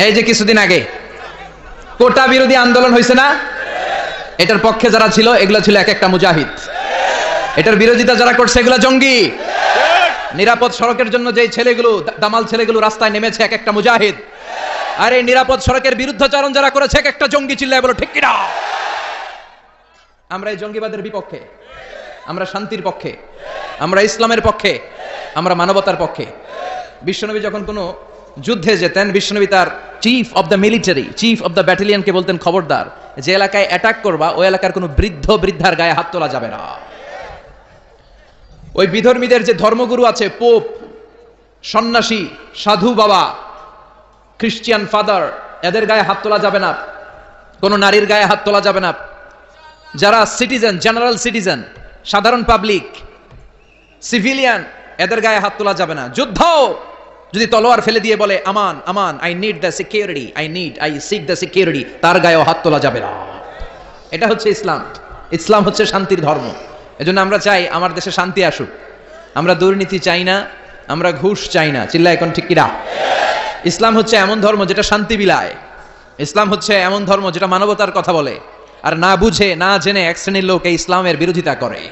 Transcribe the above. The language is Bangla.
এই যে কিছুদিন আগে কোটা বিরোধী আন্দোলন হয়েছে না, এটার পক্ষে যারা ছিল এগুলো ছিল এক একটা মুজাহিদ, এটার বিরোধিতা যারা করছে এগুলো জঙ্গি। নিরাপদ সড়কের জন্য যে ছেলেগুলো, দামাল ছেলেগুলো রাস্তায় নেমেছে এক একটা মুজাহিদ। আর এই নিরাপদ সড়কের বিরুদ্ধাচরণ যারা করেছে এক একটা জঙ্গি। চিল্লায় বলো ঠিক কিনা? আমরা এই জঙ্গিবাদের বিপক্ষে, আমরা শান্তির পক্ষে, আমরা ইসলামের পক্ষে, আমরা মানবতার পক্ষে। বিশ্বনবী যখন কোনো যুদ্ধে যেতেন, বিশ্বনবী তার chief of the military, chief of the ব্যাটালিয়নকে বলতেন, খবরদার, যে এলাকায় অ্যাটাক করবা ওই এলাকার কোনো বৃদ্ধ বৃদ্ধার গায়ে হাত তোলা যাবে না। ওই বিধর্মীদের যে ধর্মগুরু আছে, পোপ, সন্ন্যাসী, সাধু বাবা, খ্রিস্টিয়ান ফাদার, এদের গায়ে হাত তোলা যাবে না, কোন নারীর গায়ে হাত তোলা যাবে না। যারা সিটিজেন, জেনারেল সিটিজেন, সাধারণ পাবলিক, সিভিলিয়ান, এদের গায়ে হাত তোলা যাবে না। যুদ্ধ যদি তলোয়ার ফেলে দিয়ে বলে আমান আমান, I need the security, I seek the security, তার গায়েও হাত তোলা যাবে না। এটা হচ্ছে ইসলাম। ইসলাম হচ্ছে শান্তির ধর্ম। এজন্য আমরা চাই আমার দেশে শান্তি আসুক। আমরা দুর্নীতি চাই না, আমরা ঘুষ চাই না। চিল্লা এখন ঠিক কিনা? ইসলাম হচ্ছে এমন ধর্ম যেটা শান্তি বিলায়। ইসলাম হচ্ছে এমন ধর্ম যেটা মানবতার কথা বলে। আর না বুঝে না জেনে এক শ্রেণীর লোক এই ইসলামের বিরোধিতা করে।